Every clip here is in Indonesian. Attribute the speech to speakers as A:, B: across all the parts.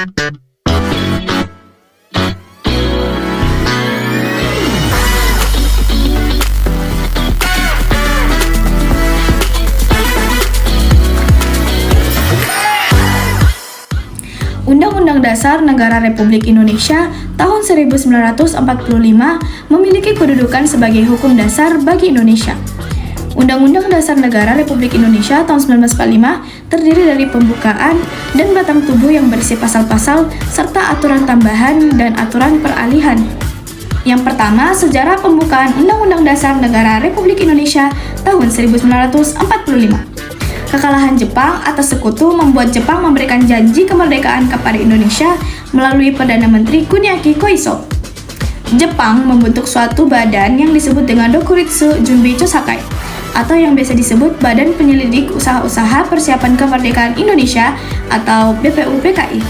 A: Undang-Undang Dasar Negara Republik Indonesia tahun 1945 memiliki kedudukan sebagai hukum dasar bagi Indonesia. Undang-Undang Dasar Negara Republik Indonesia tahun 1945 terdiri dari pembukaan dan batang tubuh yang berisi pasal-pasal serta aturan tambahan dan aturan peralihan. Yang pertama, sejarah pembukaan Undang-Undang Dasar Negara Republik Indonesia tahun 1945. Kekalahan Jepang atas sekutu membuat Jepang memberikan janji kemerdekaan kepada Indonesia melalui Perdana Menteri Kuniaki Koiso. Jepang membentuk suatu badan yang disebut dengan Dokuritsu Junbi Chosakai, atau yang biasa disebut Badan Penyelidik Usaha-Usaha Persiapan Kemerdekaan Indonesia atau BPUPKI.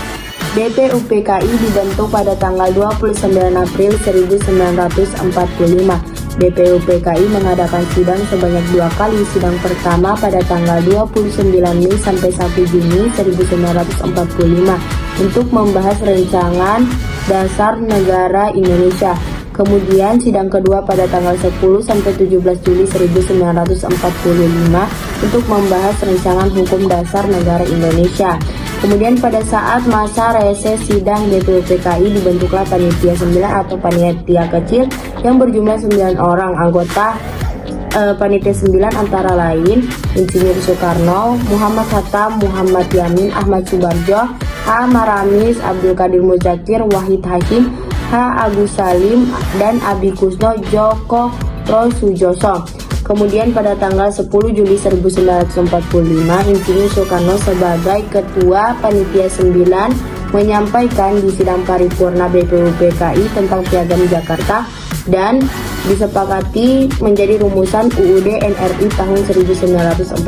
B: BPUPKI dibentuk pada tanggal 29 April 1945. BPUPKI mengadakan sidang sebanyak 2 kali. Sidang pertama pada tanggal 29 Mei sampai 1 Juni 1945 untuk membahas rancangan dasar negara Indonesia. Kemudian sidang kedua pada tanggal 10 sampai 17 Juli 1945 untuk membahas rancangan hukum dasar negara Indonesia. Kemudian pada saat masa reses sidang BPUPKI dibentuklah panitia 9 atau panitia kecil yang berjumlah 9 orang. Anggota panitia 9 antara lain Insinyur Soekarno, Muhammad Hatta, Muhammad Yamin, Ahmad Subarjo, H. Maramis, Abdul Qadir Muzakir, Wahid Hashim, H. Agus Salim, dan Abi Kusno Joko Rosujoso. Kemudian pada tanggal 10 Juli 1945, Insinyur Soekarno sebagai Ketua Panitia 9 menyampaikan di sidang paripurna BPUPKI tentang Piagam Jakarta dan disepakati menjadi rumusan UUD NRI tahun 1945.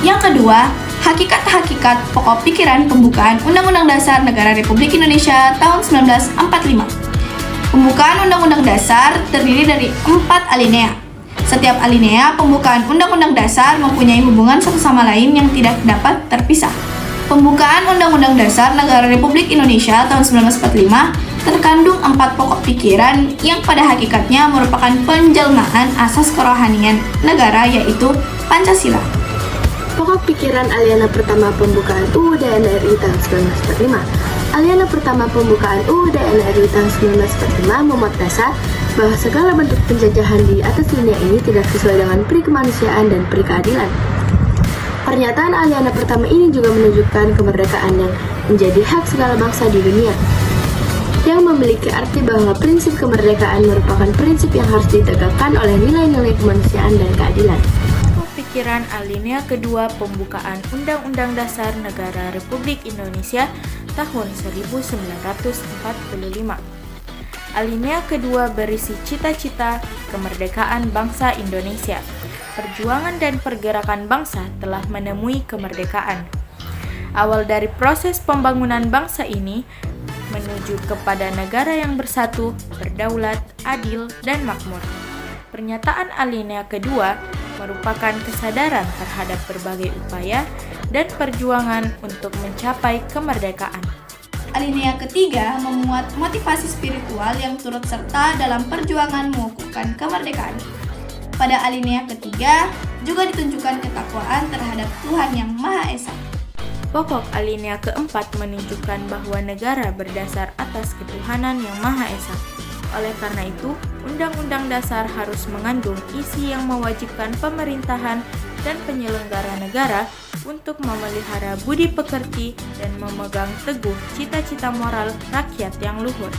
A: Yang kedua, hakikat-hakikat pokok pikiran pembukaan Undang-Undang Dasar Negara Republik Indonesia tahun 1945. Pembukaan Undang-Undang Dasar terdiri dari 4 alinea. Setiap alinea pembukaan Undang-Undang Dasar mempunyai hubungan satu sama lain yang tidak dapat terpisah. Pembukaan Undang-Undang Dasar Negara Republik Indonesia tahun 1945 terkandung 4 pokok pikiran yang pada hakikatnya merupakan penjelmaan asas kerohanian negara, yaitu Pancasila.
C: Pokok pikiran aliana pertama pembukaan UUD NRI tahun 1945. Aliana pertama pembukaan UUD NRI tahun 1945 memuat dasar bahwa segala bentuk penjajahan di atas linia ini tidak sesuai dengan peri kemanusiaan dan peri keadilan. Pernyataan aliana pertama ini juga menunjukkan kemerdekaan yang menjadi hak segala bangsa di dunia, yang memiliki arti bahwa prinsip kemerdekaan merupakan prinsip yang harus ditegakkan oleh nilai-nilai kemanusiaan dan keadilan.
D: Pikiran alinea kedua pembukaan Undang-Undang Dasar Negara Republik Indonesia tahun 1945. Alinea kedua berisi cita-cita kemerdekaan bangsa Indonesia. Perjuangan dan pergerakan bangsa telah menemui kemerdekaan. Awal dari proses pembangunan bangsa ini menuju kepada negara yang bersatu, berdaulat, adil, dan makmur. Pernyataan alinea kedua merupakan kesadaran terhadap berbagai upaya dan perjuangan untuk mencapai kemerdekaan.
A: Alinea ketiga memuat motivasi spiritual yang turut serta dalam perjuangan mengukuhkan kemerdekaan. Pada alinea ketiga juga ditunjukkan ketakwaan terhadap Tuhan Yang Maha Esa.
D: Pokok alinea keempat menunjukkan bahwa negara berdasar atas ketuhanan Yang Maha Esa. Oleh karena itu, Undang-Undang Dasar harus mengandung isi yang mewajibkan pemerintahan dan penyelenggara negara untuk memelihara budi pekerti dan memegang teguh cita-cita moral rakyat yang luhur.